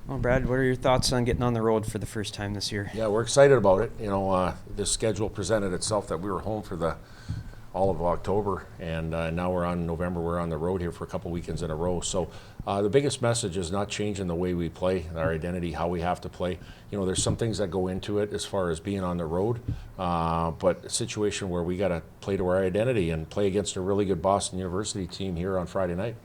Well, Brad, what are your thoughts on getting on the road for the first time this year? Yeah, we're excited about it. This schedule presented itself that we were home for the all of October, and now we're on November. We're on the road here for a couple weekends in a row. So the biggest message is not changing the way we play, our identity, how we have to play. There's some things that go into it as far as being on the road, but a situation where we got to play to our identity and play against a really good Boston University team here on Friday night.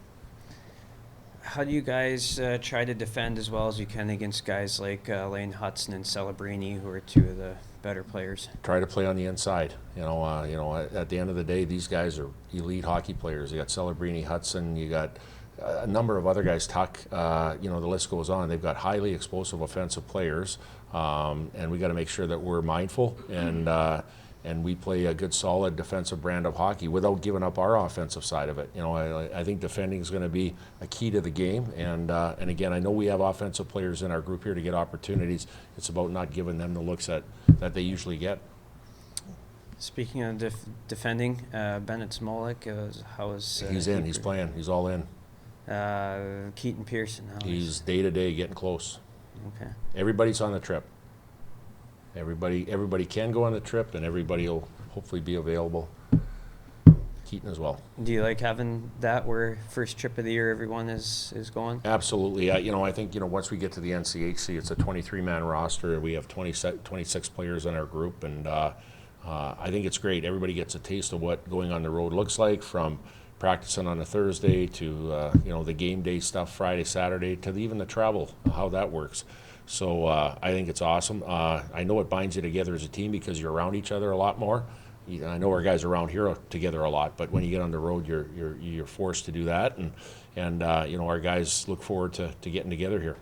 How do you guys try to defend as well as you can against guys like Lane Hudson and Celebrini, who are two of the better players? Try to play on the inside. At the end of the day, these guys are elite hockey players. You got Celebrini, Hudson, you got a number of other guys. Tuck, the list goes on. They've got highly explosive offensive players, and we got to make sure that we're mindful and we play a good, solid defensive brand of hockey without giving up our offensive side of it. I think defending is going to be a key to the game. And again, I know we have offensive players in our group here to get opportunities. It's about not giving them the looks that they usually get. Speaking of defending, Bennett Smolik, how is he's in. He's playing. He's all in. Keaton Pearson. He's day to day getting close. Okay. Everybody's on the trip. Everybody can go on the trip, and everybody will hopefully be available. Keaton as well. Do you like having that where first trip of the year everyone is going? Absolutely. I think once we get to the NCHC, it's a 23-man roster. We have 26 players in our group, and I think it's great. Everybody gets a taste of what going on the road looks like, from practicing on a Thursday to the game day stuff Friday, Saturday, to even the travel, how that works. So I think it's awesome. I know it binds you together as a team because you're around each other a lot more. I know our guys are around here together a lot, but when you get on the road, you're forced to do that, and our guys look forward to getting together here.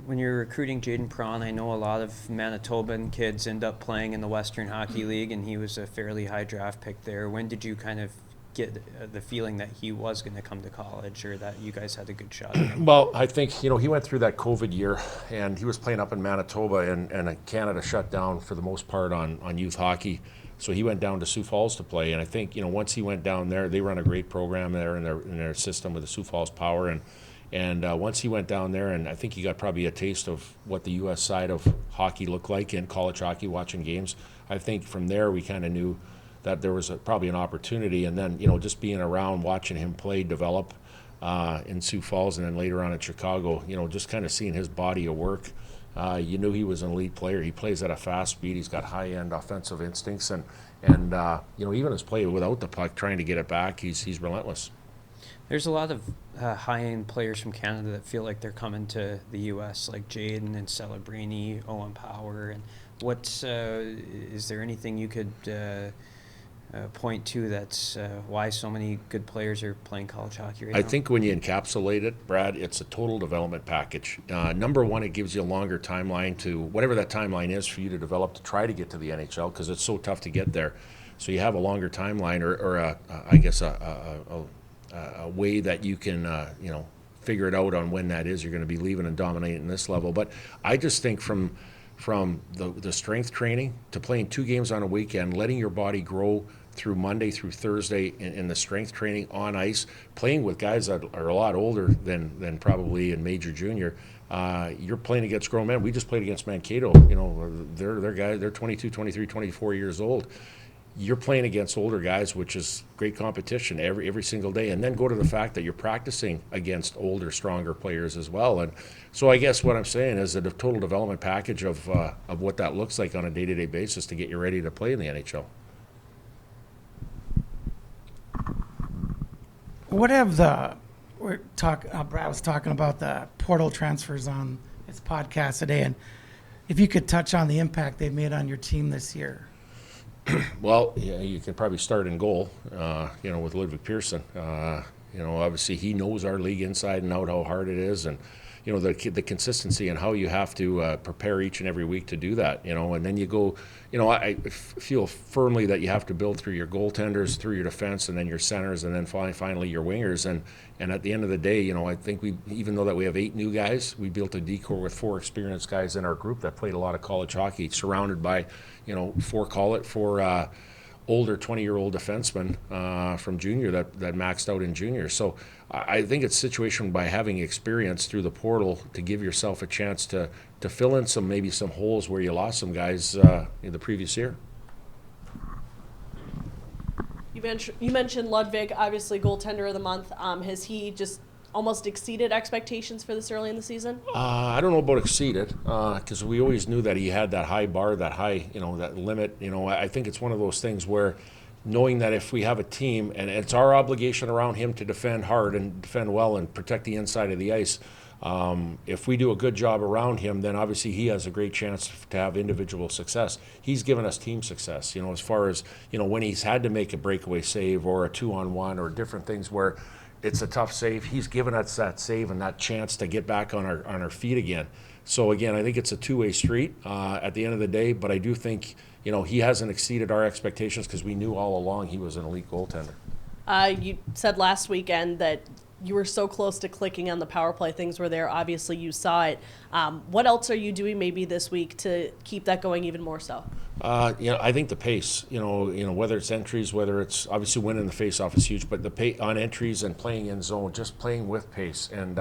When you're recruiting Jaden Prawn, I know a lot of Manitoban kids end up playing in the Western Hockey League, and he was a fairly high draft pick there. When did you kind of get the feeling that he was going to come to college, or that you guys had a good shot at him? Well, I think he went through that COVID year, and he was playing up in Manitoba, and Canada shut down for the most part on youth hockey. So he went down to Sioux Falls to play, and I think once he went down there, they run a great program there in their system with the Sioux Falls Power, and once he went down there, and I think he got probably a taste of what the U.S. side of hockey looked like in college hockey, watching games. I think from there we kind of knew that there was probably an opportunity, and then just being around, watching him play, develop in Sioux Falls, and then later on in Chicago, just kind of seeing his body of work, you knew he was an elite player. He plays at a fast speed. He's got high-end offensive instincts, and even his play without the puck, trying to get it back, he's relentless. There's a lot of high-end players from Canada that feel like they're coming to the U.S., like Jaden and Celebrini, Owen Power. And is there anything you could point to that's why so many good players are playing college hockey right now? I think when you encapsulate it, Brad, it's a total development package. Number one, it gives you a longer timeline to whatever that timeline is for you to develop to try to get to the NHL, because it's so tough to get there. So you have a longer timeline, or a way that you can figure it out on when that is. You're going to be leaving and dominating this level. But I just think from the strength training to playing 2 games on a weekend, letting your body grow through Monday through Thursday in the strength training on ice, playing with guys that are a lot older than probably in major junior. You're playing against grown men. We just played against Mankato. They're guys, they're 22, 23, 24 years old. You're playing against older guys, which is great competition every single day. And then go to the fact that you're practicing against older, stronger players as well. And so I guess what I'm saying is that a total development package of what that looks like on a day-to-day basis to get you ready to play in the NHL. What have Brad was talking about the portal transfers on his podcast today, and if you could touch on the impact they've made on your team this year. Well, yeah, you can probably start in goal, with Ludwig Pearson. Obviously he knows our league inside and out, how hard it is, and the consistency and how you have to prepare each and every week to do that. And then you go. I feel firmly that you have to build through your goaltenders, through your defense, and then your centers, and then finally your wingers. And at the end of the day, I think even though that we have 8 new guys, we built a decor with 4 experienced guys in our group that played a lot of college hockey, surrounded by, 4 older 20-year-old defenseman from junior that maxed out in junior. So I think it's situation by having experience through the portal to give yourself a chance to fill in maybe some holes where you lost some guys in the previous year. You mentioned Ludwig, obviously goaltender of the month. Has he just almost exceeded expectations for this early in the season? I don't know about exceeded, because we always knew that he had that high bar, that high, that limit. I think it's one of those things where knowing that if we have a team, and it's our obligation around him to defend hard and defend well and protect the inside of the ice, if we do a good job around him, then obviously he has a great chance to have individual success. He's given us team success, as far as, when he's had to make a breakaway save or a 2-on-1 or different things where it's a tough save. He's given us that save and that chance to get back on our feet again. So again, I think it's a two-way street at the end of the day, but I do think, he hasn't exceeded our expectations because we knew all along he was an elite goaltender. You said last weekend that you were so close to clicking on the power play. Things were there. Obviously, you saw it. What else are you doing maybe this week to keep that going even more so? I think the pace, whether it's entries, whether it's obviously winning the face-off is huge, but the pace on entries and playing in zone, just playing with pace. And,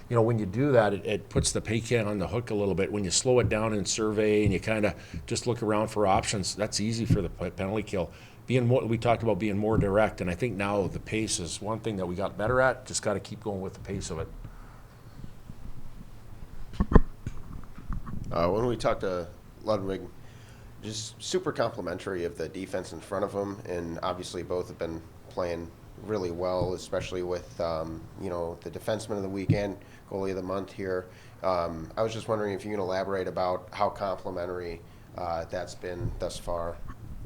when you do that, it puts the PK on the hook a little bit. When you slow it down and survey and you kind of just look around for options, that's easy for the penalty kill. We talked about being more direct, and I think now the pace is one thing that we got better at. Just got to keep going with the pace of it. When we talked to Ludwig, just super complimentary of the defense in front of him, and obviously both have been playing really well, especially with the defenseman of the weekend, goalie of the month here. I was just wondering if you can elaborate about how complimentary that's been thus far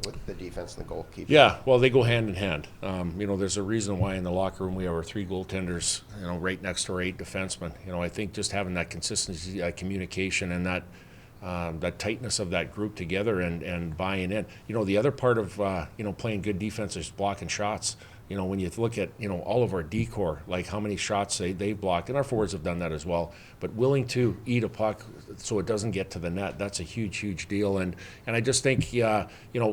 with the defense and the goalkeeper. Yeah, well, they go hand in hand. There's a reason why in the locker room we have our 3 goaltenders, right next to our 8 defensemen. I think just having that consistency, that communication, and that tightness of that group together and buying in. The other part of playing good defense is blocking shots. When you look at all of our decor, like how many shots they've blocked, and our forwards have done that as well. But willing to eat a puck so it doesn't get to the net, that's a huge deal. And I just think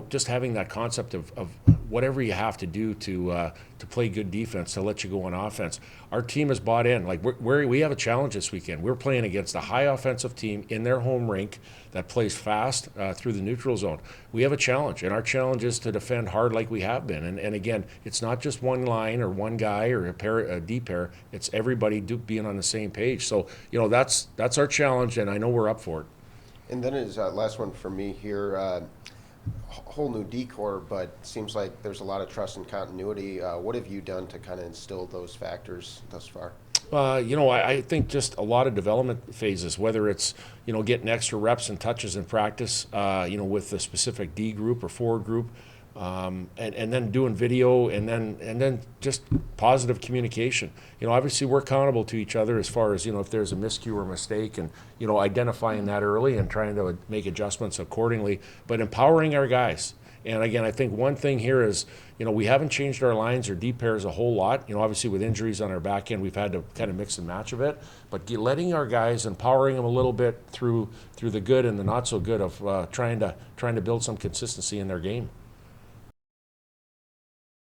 just having that concept of whatever you have to do to play good defense to let you go on offense. Our team has bought in. Like we have a challenge this weekend. We're playing against a high offensive team in their home rink that plays fast through the neutral zone. We have a challenge, and our challenge is to defend hard like we have been. And again, it's not just one line or one guy or a D pair. It's everybody being on the same page. So that's our challenge, and I know we're up for it. And then his last one for me here. Whole new decor, but seems like there's a lot of trust and continuity. What have you done to kind of instill those factors thus far? I think just a lot of development phases, whether it's, getting extra reps and touches in practice, with the specific D group or forward group, and then doing video and then just positive communication. Obviously we're accountable to each other as far as, if there's a miscue or mistake and, identifying that early and trying to make adjustments accordingly, but empowering our guys. And again, I think one thing here is, we haven't changed our lines or deep pairs a whole lot. Obviously with injuries on our back end, we've had to kind of mix and match a bit. But letting our guys, empowering them a little bit through the good and the not so good of trying to build some consistency in their game.